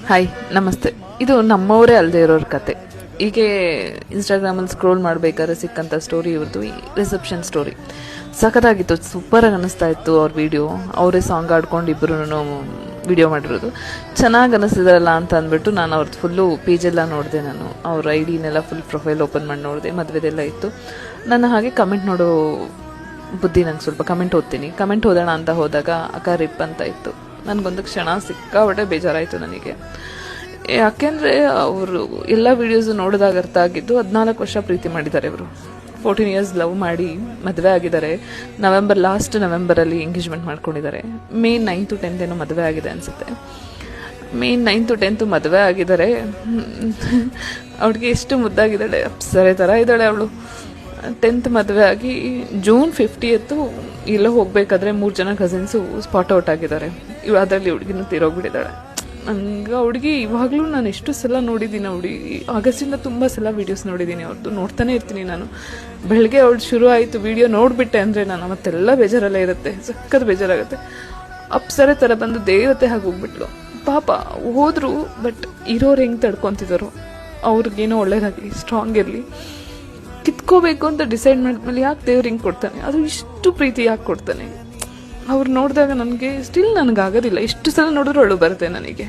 Hi ನಮಸ್ತೆ. ಇದು ನಮ್ಮವರೇ ಅಲ್ಲದೆ ಇರೋರ ಕತೆ. ಹೀಗೆ ಇನ್ಸ್ಟಾಗ್ರಾಮಲ್ಲಿ ಸ್ಕ್ರೋಲ್ ಮಾಡಬೇಕಾದ್ರೆ ಸಿಕ್ಕಂಥ ಸ್ಟೋರಿ ಇವ್ರದ್ದು ರಿಸೆಪ್ಷನ್ ಸ್ಟೋರಿ ಸಖತ್ತಾಗಿತ್ತು. ಸೂಪರಾಗಿ ಅನ್ನಿಸ್ತಾ ಇತ್ತು ಅವ್ರ ವಿಡಿಯೋ. ಅವರೇ ಸಾಂಗ್ ಆಡ್ಕೊಂಡು ಇಬ್ಬರೂ ವಿಡಿಯೋ ಮಾಡಿರೋದು ಚೆನ್ನಾಗಿ ಅನ್ನಿಸ್ತಿದಾರಲ್ಲ ಅಂತ ಅಂದ್ಬಿಟ್ಟು ನಾನು ಅವ್ರದ್ದು ಫುಲ್ಲು ಪೇಜೆಲ್ಲ ನೋಡಿದೆ. ನಾನು ಅವ್ರ ಐಡಿನೆಲ್ಲ ಫುಲ್ ಪ್ರೊಫೈಲ್ ಓಪನ್ ಮಾಡಿ ನೋಡಿದೆ. ಮದುವೆದೆಲ್ಲ ಇತ್ತು. ನಾನು ಹಾಗೆ ಕಮೆಂಟ್ ನೋಡೋ ಬುದ್ಧಿ, ನಂಗೆ ಸ್ವಲ್ಪ ಕಮೆಂಟ್ ಓದ್ತೀನಿ. ಕಮೆಂಟ್ ಓದೋಣ ಅಂತ ಹೋದಾಗ ಅಕ್ಕ ರಿಪ್ ಅಂತ ಇತ್ತು. ನನಗೊಂದು ಕ್ಷಣ ಸಿಕ್ಕಾಬಟ್ಟೆ ಬೇಜಾರಾಯಿತು ನನಗೆ. ಯಾಕೆಂದರೆ ಅವರು ಎಲ್ಲ ವೀಡಿಯೋಸು ನೋಡಿದಾಗ ಅರ್ಥ ಆಗಿದ್ದು 14 ವರ್ಷ ಪ್ರೀತಿ ಮಾಡಿದ್ದಾರೆ ಇವರು. 14 ಇಯರ್ಸ್ ಲವ್ ಮಾಡಿ ಮದುವೆ ಆಗಿದ್ದಾರೆ. ಲಾಸ್ಟ್ ನವೆಂಬರಲ್ಲಿ ಎಂಗೇಜ್ಮೆಂಟ್ ಮಾಡ್ಕೊಂಡಿದ್ದಾರೆ. ಮೇ 9 10 ಏನೋ ಮದುವೆ ಆಗಿದೆ ಅನಿಸುತ್ತೆ. ಮೇ 9 10 ಮದುವೆ ಆಗಿದ್ದಾರೆ. ಅವಳಿಗೆ ಎಷ್ಟು ಮುದ್ದಾಗಿದ್ದಾಳೆ, ಅಪ್ಸರೆ ಥರ ಇದ್ದಾಳೆ ಅವಳು. 10th ಮದುವೆ ಆಗಿ ಜೂನ್ 50 ಎಲ್ಲೋ ಹೋಗಬೇಕಾದ್ರೆ 3 ಜನ ಕಸಿನ್ಸು ಸ್ಪಾಟ್ ಔಟ್ ಆಗಿದ್ದಾರೆ. ಅದರಲ್ಲಿ ಹುಡುಗಿನೂ ತೀರೋಗ್ಬಿಟ್ಟಿದ್ದಾಳೆ. ನಂಗೆ ಹುಡುಗಿ ಇವಾಗಲೂ ನಾನು ಎಷ್ಟು ಸಲ ನೋಡಿದ್ದೀನಿ. ಹುಡುಗಿ ಆಗಸ್ಟಿಂದ ತುಂಬ ಸಲ ವೀಡಿಯೋಸ್ ನೋಡಿದ್ದೀನಿ ಅವ್ರದ್ದು, ನೋಡ್ತಾನೆ ಇರ್ತೀನಿ ನಾನು. ಬೆಳಗ್ಗೆ ಅವಳು ಶುರು ಆಯಿತು ವಿಡಿಯೋ ನೋಡಿಬಿಟ್ಟೆ ಅಂದರೆ ನಾನು ಅವತ್ತೆಲ್ಲ ಬೇಜಾರಲ್ಲೇ ಇರುತ್ತೆ, ಸಖತ್ ಬೇಜಾರಾಗುತ್ತೆ. ಅಪ್ಸರೆ ಥರ ಬಂದು ದೇವತೆ ಹಾಗೆ ಹೋಗ್ಬಿಟ್ಲು. ಪಾಪ ಹೋದ್ರು, ಬಟ್ ಇರೋರು ಹೆಂಗೆ ತಡ್ಕೊತಿದ್ದಾರೋ, ಅವ್ರಿಗೇನೋ ಒಳ್ಳೇದಾಗಲಿ, ಸ್ಟ್ರಾಂಗ್ ಇರಲಿ. ಕಿತ್ಕೋಬೇಕು ಅಂತ ಡಿಸೈಡ್ ಮಾಡಿದ್ಮೇಲೆ ಯಾಕೆ ದೇವ್ರು ಹಿಂಗೆ ಕೊಡ್ತಾನೆ? ಅದು ಇಷ್ಟು ಪ್ರೀತಿ ಯಾಕೆ ಕೊಡ್ತಾನೆ? ಅವ್ರು ನೋಡಿದಾಗ ನನಗೆ ಸ್ಟಿಲ್ ನನಗಾಗೋದಿಲ್ಲ. ಎಷ್ಟು ಸಲ ನೋಡಿದ್ರು ಅಳು ಬರುತ್ತೆ ನನಗೆ.